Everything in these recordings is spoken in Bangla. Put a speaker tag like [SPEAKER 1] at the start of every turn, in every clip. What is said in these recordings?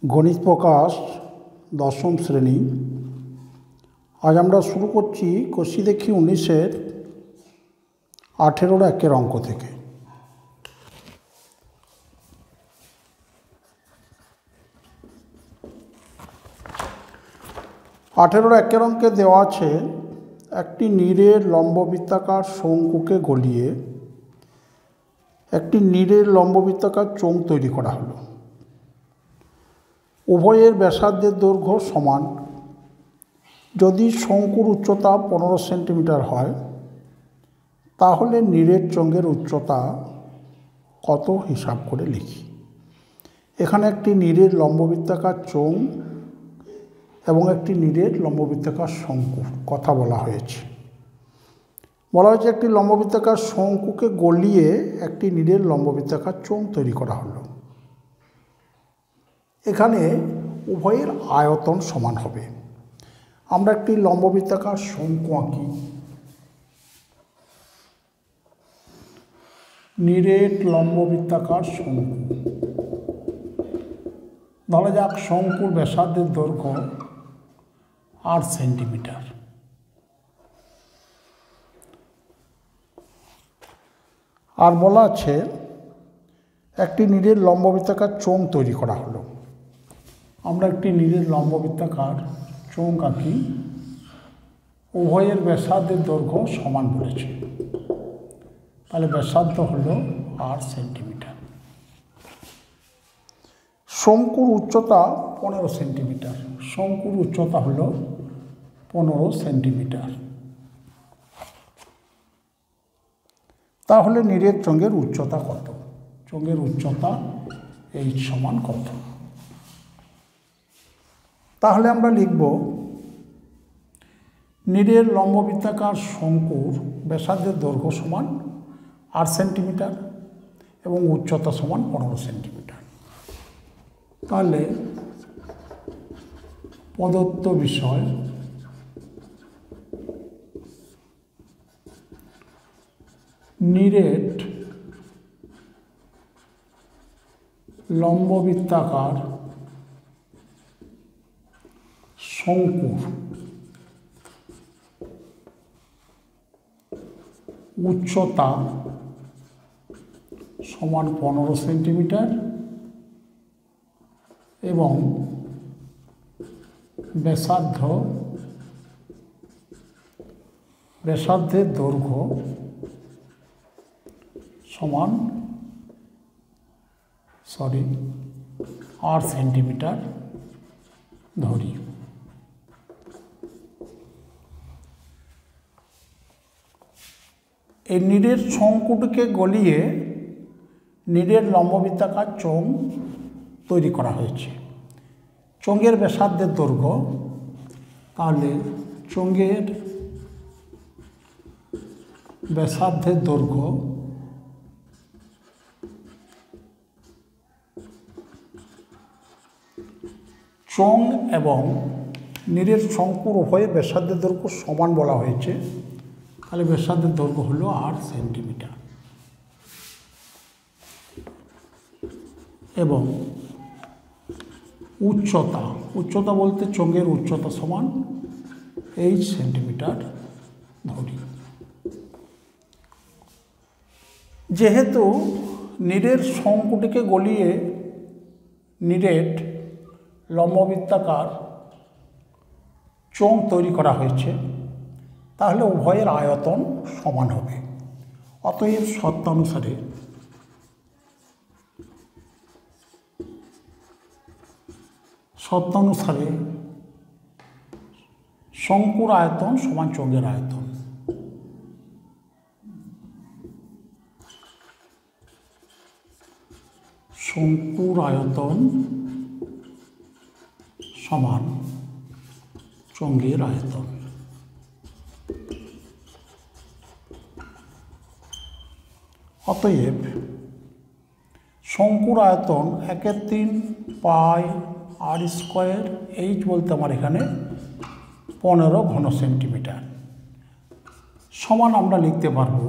[SPEAKER 1] গণিত প্রকাশ দশম শ্রেণী। আজ আমরা শুরু করছি কষি দেখি 19-এর 18-র একের অঙ্ক থেকে। আঠেরোর একের অঙ্কে দেওয়া আছে একটি নীরের লম্ববৃত্তাকার শঙ্কুকে গলিয়ে একটি নীরের লম্ববৃত্তাকার চোঙ তৈরি করা হলো। উভয়ের ব্যাসার্ধের দৈর্ঘ্য সমান। যদি শঙ্কুর উচ্চতা 15 সেন্টিমিটার হয় তাহলে নীরের চোঙের উচ্চতা কত হিসাব করে লিখি। এখানে একটি নীরের লম্ববৃত্তাকার চোঙ এবং একটি নীরের লম্ববৃত্তাকার শঙ্কুর কথা বলা হয়েছে। একটি লম্ববৃত্তাকার শঙ্কুকে গলিয়ে একটি নীরের লম্ববৃত্তাকার চোঙ তৈরি করা হলো। এখানে উভয়ের আয়তন সমান হবে। আমরা একটি লম্ববৃত্তাকার শঙ্কু আঁকি। নীরের লম্ববৃত্তাকার শঙ্কু, ধরা যাক শঙ্কুর ব্যাসার্ধের দৈর্ঘ্য 8 সেন্টিমিটার। আর বলা আছে একটি নীরের লম্ববৃত্তাকার চোঙ তৈরি করা হলো। আমরা একটি নীরের লম্ববৃত্তাকার চোঙ আঁকি। উভয়ের ব্যাসার্ধের দৈর্ঘ্য সমান বলেছে, তাহলে ব্যাসার্ধ হলো 8 সেন্টিমিটার। শঙ্কুর উচ্চতা 15 সেন্টিমিটার। শঙ্কুর উচ্চতা হলো 15 সেন্টিমিটার। তাহলে নীরের চোঙের উচ্চতা কত? চোঙের উচ্চতা h সমান কত? তাহলে আমরা লিখব নীরের লম্ববৃত্তাকার শঙ্কুর ব্যাসার্ধের দৈর্ঘ্য সমান 8 সেন্টিমিটার এবং উচ্চতা সমান 15 সেন্টিমিটার। তাহলে প্রদত্ত বিষয় নীরের লম্ববৃত্তাকার শঙ্কুর উচ্চতা সমান 15 সেন্টিমিটার এবং ব্যাসার্ধের দৈর্ঘ্য সমান 8 সেন্টিমিটার ধরি। এই নীরের শঙ্কুটিকে গলিয়ে নীরের লম্ববৃত্তাকার চোঙ তৈরি করা হয়েছে। চোঙের ব্যাসার্ধের দৈর্ঘ্য, তাহলে চোঙের ব্যাসার্ধের দৈর্ঘ্য চোঙ এবং নীরের শঙ্কুর উভয়ের ব্যাসার্ধের দৈর্ঘ্য সমান বলা হয়েছে, তাহলে ব্যাসার্ধের দৈর্ঘ্য হলো 8 সেন্টিমিটার এবং উচ্চতা বলতে চোঙের উচ্চতা সমান 8 সেন্টিমিটার ধরি। যেহেতু নীরের শঙ্কুটিকে গলিয়ে নীরের লম্ববৃত্তাকার চোঙ তৈরি করা হয়েছে, তাহলে উভয়ের আয়তন সমান হবে। অতএব শর্তানুসারে শঙ্কুর আয়তন সমান চোঙের আয়তন। শঙ্কুর আয়তন সমান চোঙের আয়তন। অতএব শঙ্কুর আয়তন 1/3 পাই r স্কোয়ার, h বলতে আমার এখানে 15 ঘন সেন্টিমিটার, সমান আমরা লিখতে পারবো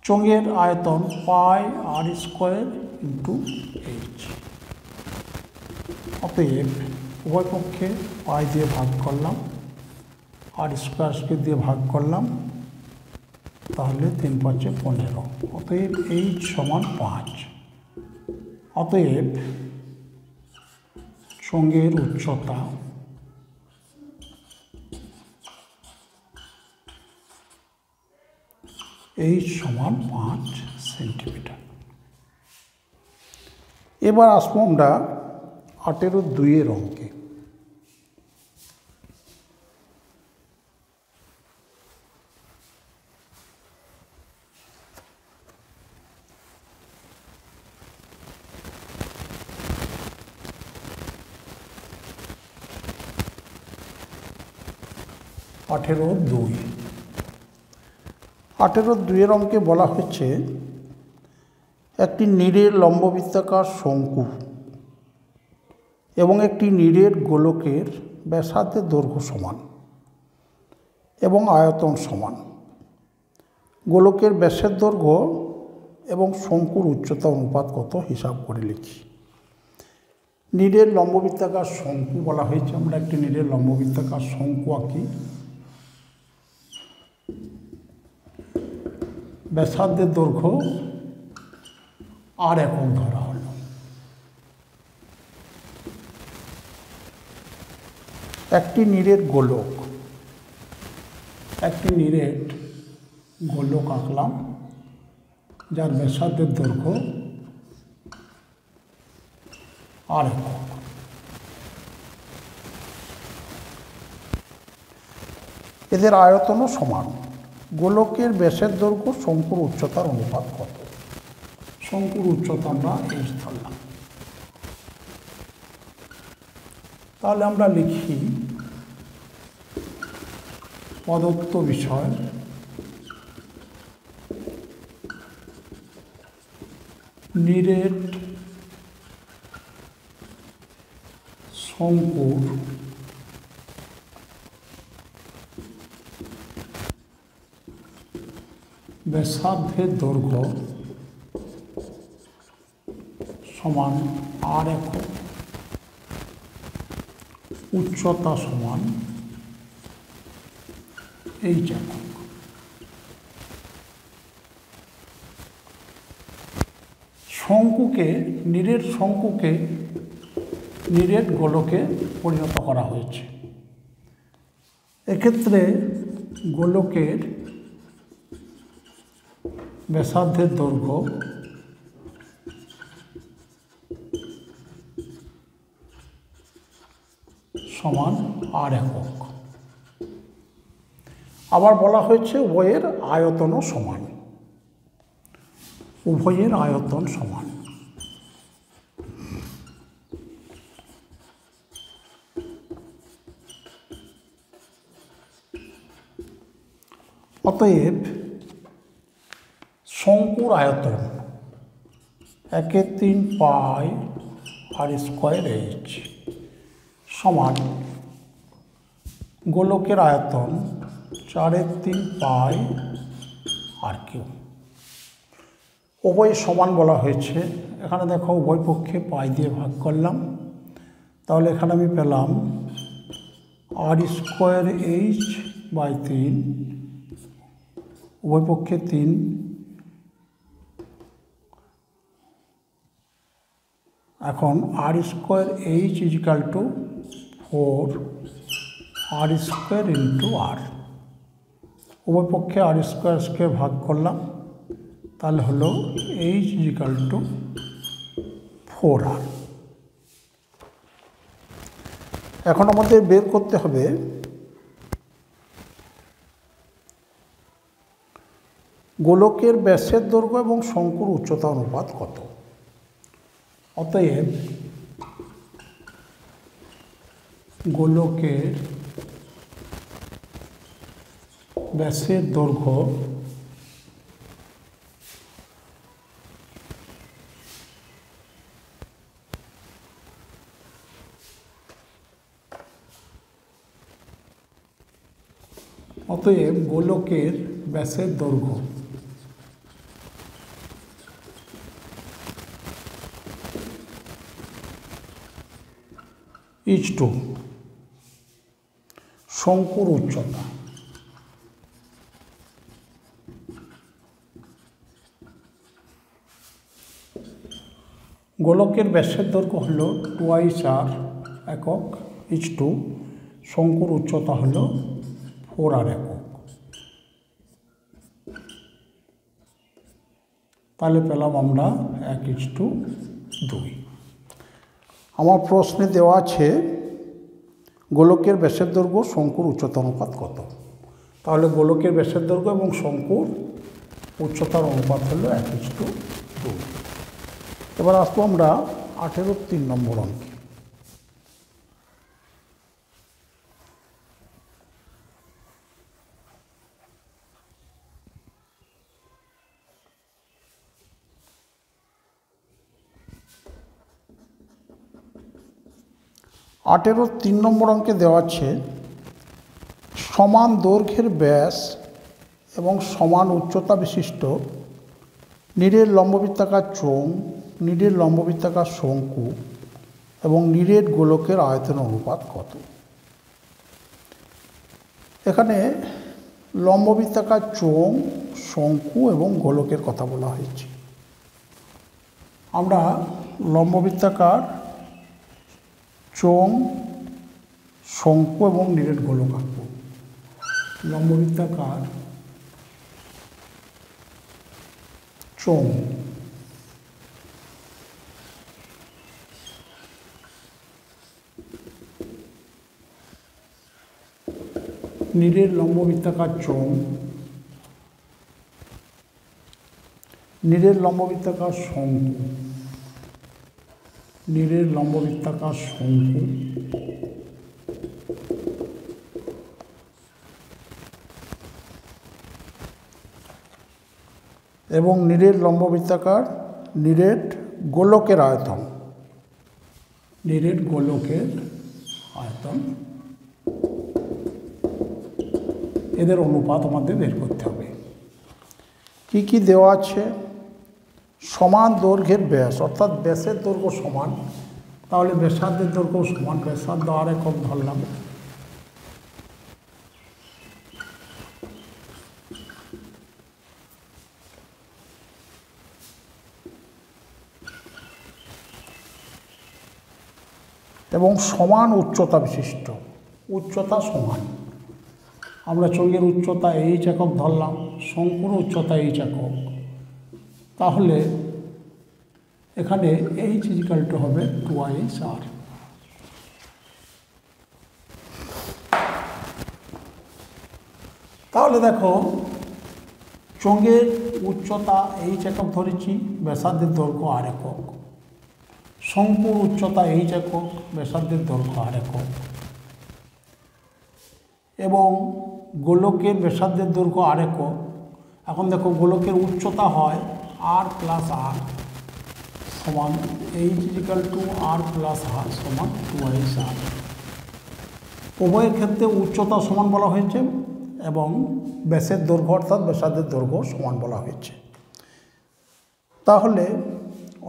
[SPEAKER 1] চোঙের আয়তন পাই r স্কোয়ার ইন্টু h। অতএব উভয় পক্ষে পাই দিয়ে ভাগ করলাম, আর স্কোয়ার দিয়ে ভাগ করলাম, তাহলে 3 × 5 = 15। অতএব h সমান 5। অতএব চোঙের উচ্চতা h সমান 5 সেন্টিমিটার। এবার আসবো আমরা 18-2 অঙ্কে। আঠেরো 2 অঙ্কে বলা হচ্ছে একটি নীরের লম্ববৃত্তাকার শঙ্কু এবং একটি নীরের গোলকের ব্যাসার্ধের দৈর্ঘ্য সমান এবং আয়তন সমান। গোলকের ব্যাসের দৈর্ঘ্য এবং শঙ্কুর উচ্চতা অনুপাত কত হিসাব করে লিখি। নীরের লম্ববৃত্তাকার শঙ্কু বলা হয়েছে, আমরা একটি নীরের লম্ববৃত্তাকার শঙ্কু আঁকি। ব্যাসার্ধের দৈর্ঘ্য আর একক ধরা হলো। একটি নীরের গোলক, আঁকলাম যার ব্যাসার্ধের দৈর্ঘ্য আর একক। এদের আয়তনও সমান। গোলকের ব্যাসের দৈর্ঘ্য শঙ্কুর উচ্চতার অনুপাত কত? শঙ্কুর উচ্চতা আমরা h ধরলাম। তাহলে আমরা লিখি প্রদত্ত বিষয় নীরের শঙ্কুর ব্যাসার্ধের দৈর্ঘ্য সমান আর একক, উচ্চতা সমান h একক। নীরের শঙ্কুকে নীরের গোলকে পরিণত করা হয়েছে। এক্ষেত্রে গোলকের ব্যাসার্ধের দৈর্ঘ্য সমান আর একক। আবার বলা হয়েছে উভয়ের আয়তনও সমান। উভয়ের আয়তন সমান। অতএব শঙ্কুর আয়তন 1/3 পাই r² h সমান গোলকের আয়তন 4/3 পাই r3। উভয় সমান বলা হয়েছে। এখানে দেখো উভয় পক্ষে পাই দিয়ে ভাগ করলাম, তাহলে এখানে আমি পেলাম r² h/3, উভয় পক্ষে 3। এখন r² h = 4 r² × r। উভয় পক্ষে r² ভাগ করলাম, তাহলে হলো h = 4r। এখন আমাদের বের করতে হবে গোলকের ব্যাসের দৈর্ঘ্য এবং শঙ্কুর উচ্চতা অনুপাত কত। অতএব গোলকের ব্যাসের দৈর্ঘ্য অতএব গোলকের ব্যাসের দৈর্ঘ্য ইজ টু শঙ্কুর উচ্চতা। গোলকের ব্যাসের দৈর্ঘ্য হল 2r একক ইজ টু শঙ্কুর উচ্চতা হল 4r একক। তাহলে পেলাম আমরা 1:2। আমার প্রশ্নে দেওয়া আছে গোলকের ব্যাসের দৈর্ঘ্য শঙ্কুর উচ্চতা অনুপাত কত। তাহলে গোলকের ব্যাসের দৈর্ঘ্য এবং শঙ্কুর উচ্চতার অনুপাত হল 1:2। এবার আসবো আমরা 18-র 3 নম্বর অঙ্কে। আঠেরোর 3 নম্বর অঙ্কে দেওয়া আছে সমান দৈর্ঘ্যের ব্যাস এবং সমান উচ্চতা বিশিষ্ট নিরেট লম্ববৃত্তাকার চোঙ, নিরেট লম্ববৃত্তাকার শঙ্কু এবং নিরেট গোলকের আয়তন অনুপাত কত। এখানে লম্ববৃত্তাকার চোঙ, শঙ্কু এবং গোলকের কথা বলা হয়েছে। আমরা লম্ববৃত্তাকার চোঙ, শঙ্কু এবং নিরেট গোলক আঁকব। লম্ববৃত্তাকার চোঙ, নিরেট লম্ববৃত্তাকার চোঙ, নিরেট লম্ববৃত্তাকার শঙ্কু, নিরেট লম্ববৃত্তাকার শঙ্কু এবং নিরেট লম্ববৃত্তাকার নিরেট গোলকের আয়তন, নিরেট গোলকের আয়তন, এদের অনুপাত আমাদের বের করতে হবে। কি কি দেওয়া আছে? সমান দৈর্ঘ্যের ব্যাস, অর্থাৎ ব্যাসের দৈর্ঘ্য সমান, তাহলে ব্যাসার্ধের দৈর্ঘ্য সমান। ব্যাসার্ধ আর একক ধরলাম। এবং সমান উচ্চতা বিশিষ্ট, উচ্চতা সমান। আমরা চোঙের উচ্চতা h একক ধরলাম, শঙ্কুর উচ্চতা h একক। তাহলে এখানে h = হবে 2r। তাহলে দেখো চোঙের উচ্চতা h একক ধরেছি, ব্যাসার্ধের দৈর্ঘ্য r একক। শঙ্কুর উচ্চতা h একক, ব্যাসার্ধের দৈর্ঘ্য r একক। এবং গোলকের ব্যাসার্ধের দৈর্ঘ্য r একক। এখন দেখো গোলকের উচ্চতা হয় r + r সমান h = r + r সমান 2r। উভয়ের ক্ষেত্রে উচ্চতা সমান বলা হয়েছে এবং ব্যাসের দৈর্ঘ্য অর্থাৎ ব্যাসার্ধের দৈর্ঘ্য সমান বলা হয়েছে। তাহলে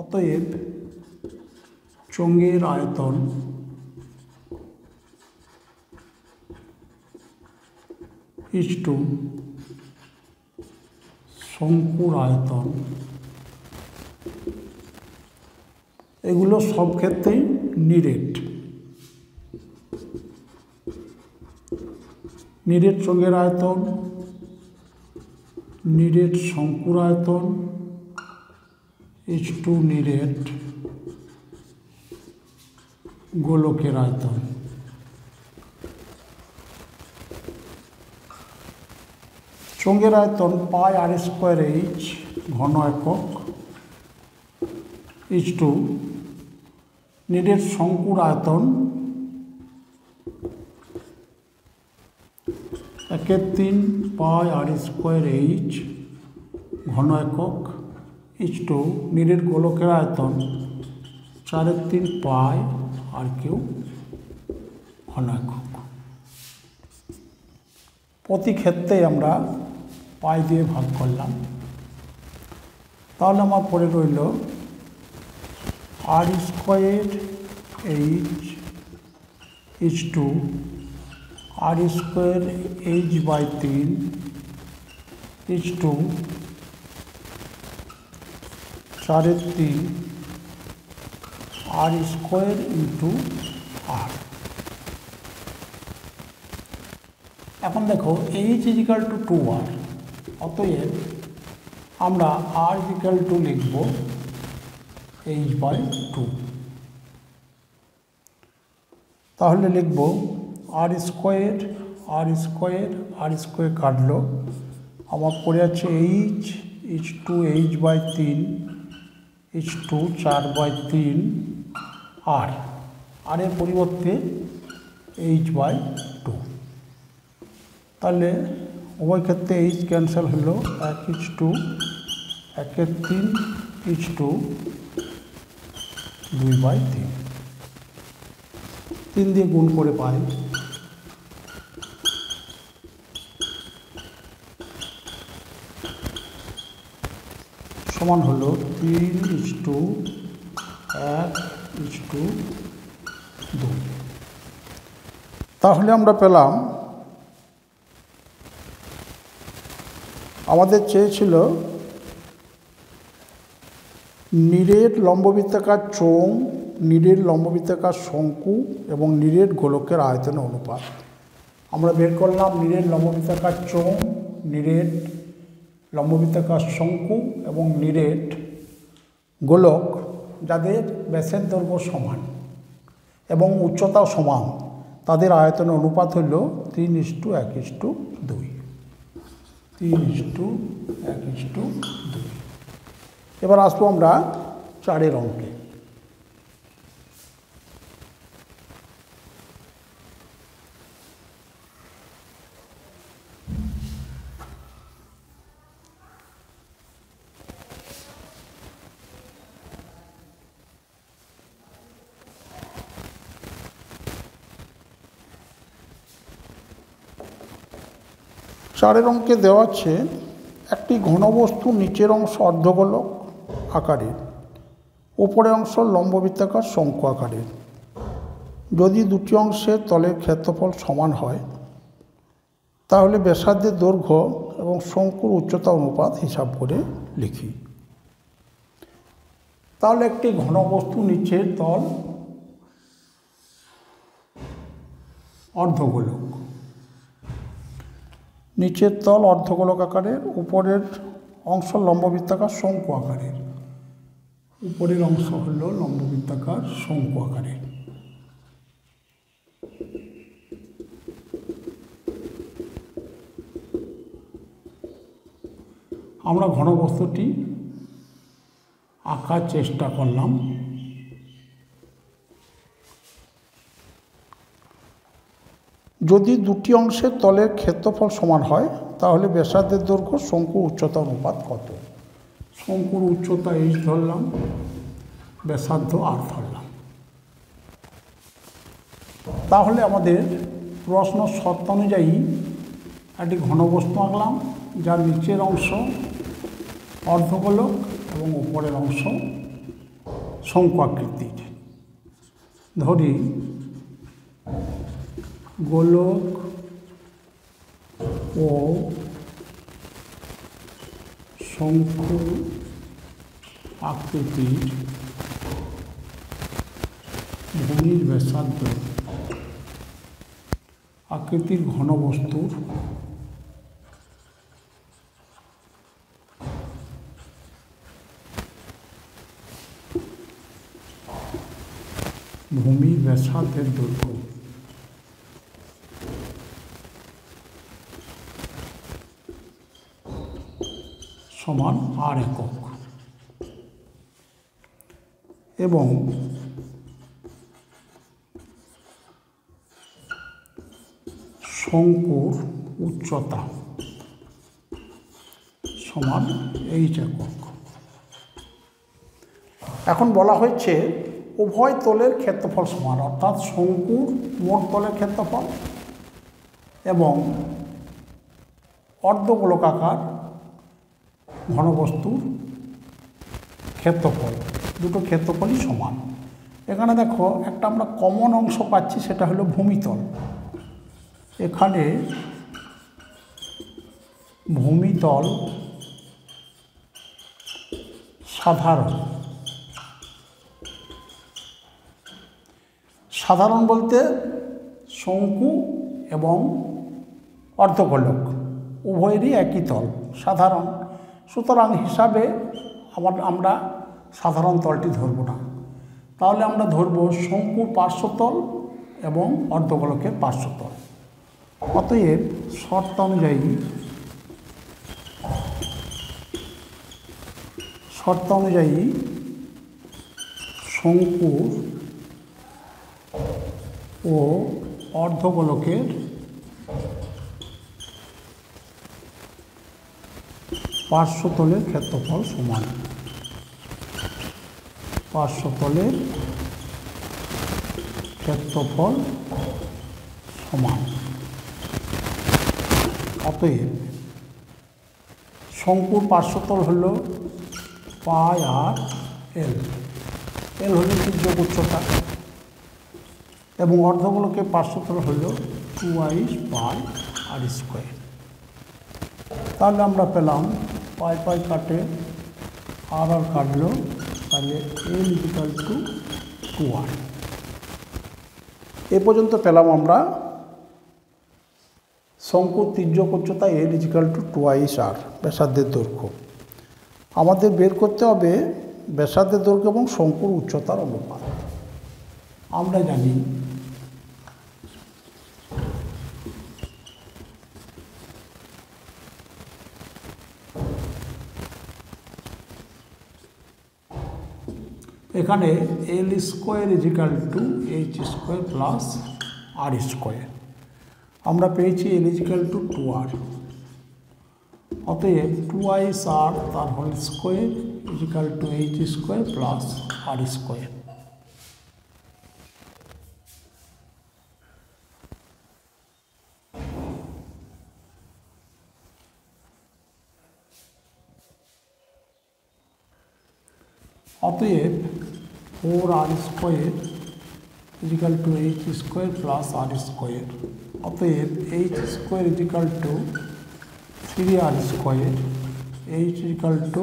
[SPEAKER 1] অতএব চোঙের আয়তন = শঙ্কুর আয়তন, এগুলো সব ক্ষেত্রেই নিরেট। নিরেট চোঙের আয়তন, নিরেট শঙ্কুর আয়তন = নিরেট গোলকের আয়তন। চোঙের আয়তন πr² ঘন একক = নিরেট শঙ্কুর আয়তন 1/3 πr² ঘন একক = নিরেট গোলকের আয়তন 4/3 πr³ ঘন একক। প্রতি ক্ষেত্রে আমরা পাই দিয়ে ভাগ করলাম। তাহলে আমার পড়ে রইল r² h is to R square H by 3 is to 4/3 R square into R. এখন দেখো এইচ ইজিক্যাল টু 2r, অতএব আমরা r ইজিক্যাল টু লিখব h/2। তাহলে লিখব R square R square R square কাটলো, আমার পড়ে আছে H is to h/3 is to 4/3 R এর পরিবর্তে h/2। তাহলে উভয় ক্ষেত্রে এইচ ক্যান্সেল হলো, 1:2 1/3 ইজ টু 2/3, 3 দিয়ে গুণ করে পাই সমান হলো 3:1:2। তাহলে আমরা পেলাম, আমাদের চেয়েছিল নিরেট লম্ববৃত্তাকার চোঙ, নিরেট লম্ববৃত্তাকার শঙ্কু এবং নিরেট গোলকের আয়তনের অনুপাত। আমরা বের করলাম নিরেট লম্ববৃত্তাকার চোঙ, নিরেট লম্ববৃত্তাকার শঙ্কু এবং নিরেট গোলক যাদের ব্যাসের দৈর্ঘ্য সমান এবং উচ্চতাও সমান, তাদের আয়তনের অনুপাত হল 3:1:2। 3:1:2। এবার আসবো আমরা 4 অঙ্কে। চারের অঙ্কে দেওয়া আছে একটি ঘনবস্তু নিচের অংশ অর্ধগোলক আকারের, উপরের অংশ লম্ববৃত্তাকার শঙ্কু আকারের। যদি দুটি অংশের তলের ক্ষেত্রফল সমান হয় তাহলে ব্যাসার্ধের দৈর্ঘ্য এবং শঙ্কুর উচ্চতা অনুপাত হিসাব করে লিখি। তাহলে একটি ঘনবস্তু নিচের তল অর্ধগোলক, নিচের তল অর্ধগোলক আকারের, উপরের অংশ লম্ববৃত্তাকার শঙ্কু আকারের, উপরের অংশ হল লম্ববৃত্তাকার শঙ্কু আকারের। আমরা ঘনবস্তুটি আঁকার চেষ্টা করলাম। যদি দুটি অংশের তলের ক্ষেত্রফল সমান হয় তাহলে ব্যাসার্ধের দৈর্ঘ্য শঙ্কুর উচ্চতা অনুপাত কত? শঙ্কুর উচ্চতা h ধরলাম, ব্যাসার্ধ r ধরলাম। তাহলে আমাদের প্রশ্ন শর্ত অনুযায়ী একটি ঘনবস্তু আঁকলাম যার নিচের অংশ অর্ধগোলক এবং উপরের অংশ শঙ্কু আকৃতির। ধরি গোলক ও শঙ্কু আকৃতির ভূমির ব্যাসার্ধ আকৃতির ঘনবস্তুর ভূমির ব্যাসার্ধের দৈর্ঘ্য সমান r একক এবং শঙ্কুর উচ্চতা সমান h একক। এখন বলা হয়েছে উভয় তলের ক্ষেত্রফল সমান, অর্থাৎ শঙ্কুর মোট তলের ক্ষেত্রফল এবং অর্ধগোলকাকার ঘনবস্তুর ক্ষেত্রফল, দুটো ক্ষেত্রফলই সমান। এখানে দেখো একটা আমরা কমন অংশ পাচ্ছি, সেটা হলো ভূমিতল। এখানে ভূমিতল সাধারণ, সাধারণ বলতে শঙ্কু এবং অর্ধগোলক উভয়েরই একই তল, সাধারণ। সুতরাং হিসাবে আমরা সাধারণ তলটি ধরব না, তাহলে আমরা ধরব শঙ্কুর পার্শ্বতল এবং অর্ধগোলকের পার্শ্বতল। অতএব শর্ত অনুযায়ী শঙ্কুর ও অর্ধগোলকের পার্শ্বতলের ক্ষেত্রফল সমান। পার্শ্বতলের ক্ষেত্রফল সমান। অতএব শঙ্কুর পার্শ্বতল হল পাই আর এল, এল হল তির্যক উচ্চতা, এবং অর্ধগোলকের পার্শ্বতল হল 2i পাই আর স্কোয়ার। তাহলে আমরা পেলাম পাই পাই কাটে আর কাটলো, তাহলে এল ইকুয়াল টু 2r। এ পর্যন্ত পেলাম আমরা শঙ্কুর তির্যক উচ্চতা এল ইকুয়াল টু 2r, ব্যাসার্ধের দৈর্ঘ্য। আমাদের বের করতে হবে ব্যাসার্ধের দৈর্ঘ্য এবং শঙ্কুর উচ্চতার অনুপাত। আমরা জানি এখানে L square is equal to H square plus R square. আমরা পেয়েছি এল ইজিক্যাল টু 2r। অতএব 2i আর তার whole square is equal to H square plus R square. অতএব 4r square is equal to H square plus R square. অতএব H square is equal to 3r square, H is equal to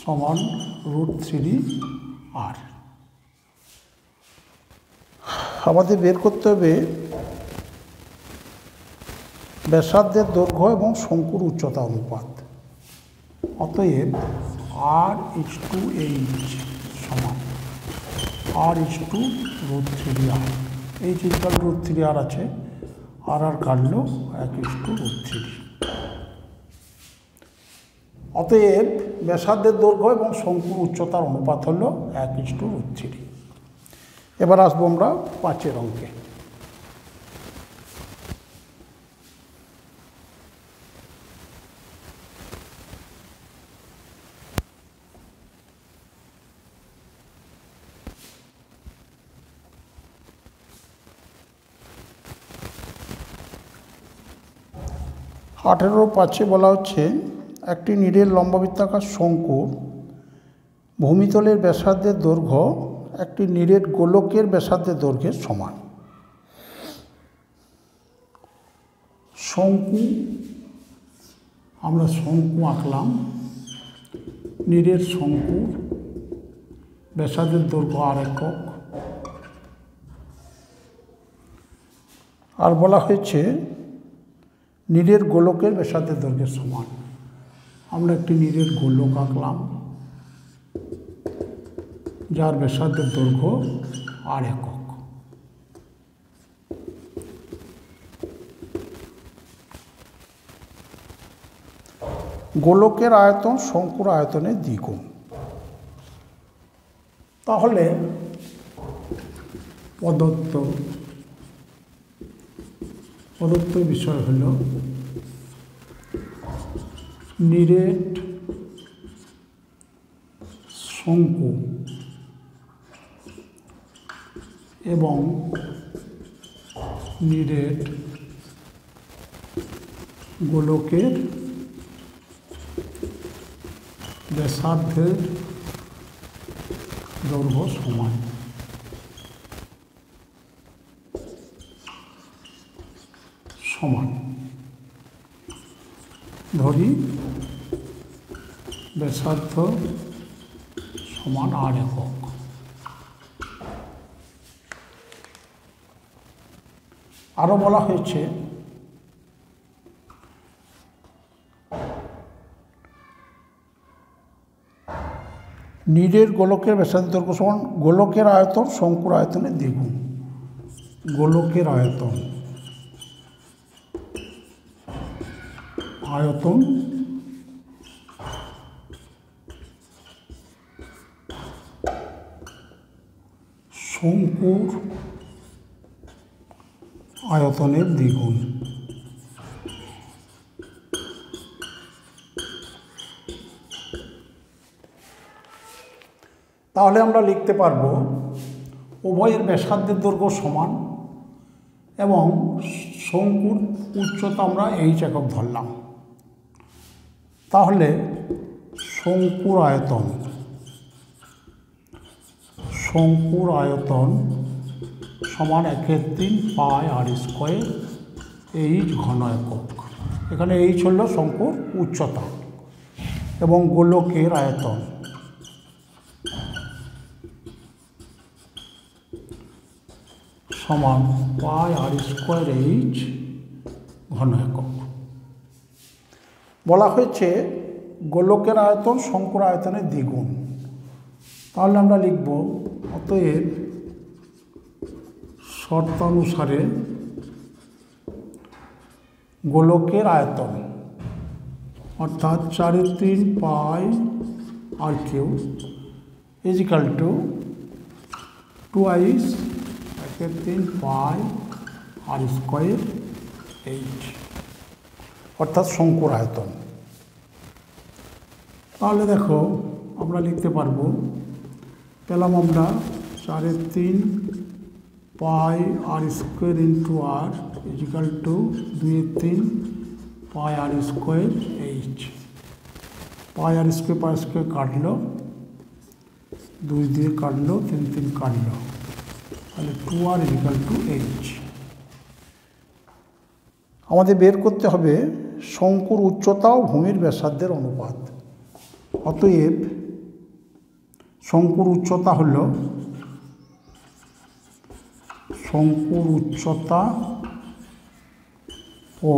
[SPEAKER 1] সমান √3r। আমাদের বের করতে হবে ব্যাসার্ধের দৈর্ঘ্য এবং শঙ্কুর উচ্চতা অনুপাত। অতএব r/h সমান r/√3r। এইচ ইকুয়াল √3r আছে, আর কাটলো 1/√3। অতএব ব্যাসার্ধের দৈর্ঘ্য এবং শঙ্কুর উচ্চতার অনুপাত হলো 1/√3। এবার আসবো আমরা 5 অঙ্কে। (18)৫ বলা হচ্ছে একটি নিরেট লম্ববৃত্তাকার শঙ্কুর ভূমিতলের ব্যাসার্ধের দৈর্ঘ্য একটি নিরেট গোলকের ব্যাসার্ধের দৈর্ঘ্যের সমান। শঙ্কু, আমরা শঙ্কু আঁকলাম, নিরেট শঙ্কুর ব্যাসার্ধের দৈর্ঘ্য r একক। আর বলা হয়েছে নিরেট গোলকের ব্যাসার্ধের দৈর্ঘ্যের সমান। আমরা একটি নিরেট গোলক আঁকলাম যার ব্যাসার্ধের দৈর্ঘ্য r একক। গোলকের আয়তন শঙ্কুর আয়তনের দ্বিগুণ। তাহলে প্রদত্ত বিষয় হল নিরেট শঙ্কু এবং নিরেট গোলকের ব্যাসার্ধের দৈর্ঘ্য সমান। সমান ধরি ব্যাসার্ধ সমান r একক। আরও বলা হয়েছে নীড়ের গোলকের ব্যাসার্ধ দৈর্ঘ্য সমান গোলকের আয়তন শঙ্কুর আয়তনের দ্বিগুণ। গোলকের আয়তন শঙ্কুর আয়তনের দ্বিগুণ। তাহলে আমরা লিখতে পারবো উভয়ের ব্যাসার্ধের দৈর্ঘ্য সমান এবং শঙ্কুর উচ্চতা আমরা h একক ধরলাম। তাহলে শঙ্কুর আয়তন সমান 1/3 পাই r স্কোয়ার h ঘন একক। এখানে h হল শঙ্কুর উচ্চতা এবং গোলকের আয়তন সমান পাই r স্কোয়ার h ঘন একক। বলা হয়েছে গোলকের আয়তন শঙ্কুর আয়তনের দ্বিগুণ। তাহলে আমরা লিখব অতএব শর্তানুসারে গোলকের আয়তন অর্থাৎ 4/3 পাই r³ ইজিক্যাল টু 2h 1/3 পাই r স্কোয়ার h অর্থাৎ শঙ্কুর আয়তন। তাহলে দেখো আমরা লিখতে পারবো, পেলাম আমরা 4/3 pi r square into r is equal to 2/3 pi r square h। Pi r square কাটলো, 2 দিয়ে কাটলো, 3 কাটলো, তাহলে 2r ইজিক্যাল টু h। আমাদের বের করতে হবে শঙ্কুর উচ্চতা ও ভূমির ব্যাসার্ধের অনুপাত। অতএব শঙ্কুর উচ্চতা হল শঙ্কুর উচ্চতা ও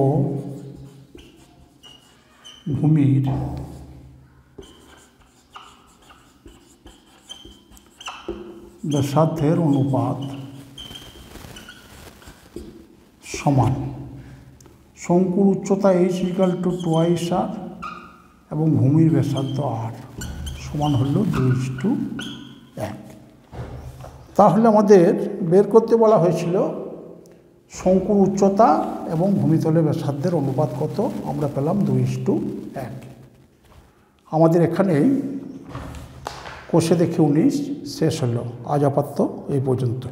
[SPEAKER 1] ভূমির ব্যাসার্ধের অনুপাত সমান শঙ্কুর উচ্চতা h ইকুয়াল টু 2r এবং ভূমির ব্যাসার্ধ r সমান হল 2:1। তাহলে আমাদের বের করতে বলা হয়েছিল শঙ্কুর উচ্চতা এবং ভূমিতলের ব্যাসার্ধের অনুপাত কত, আমরা পেলাম 2:1। আমাদের এখানেই কোষে দেখে 19 শেষ হলো। আজ আপাতত এই পর্যন্ত।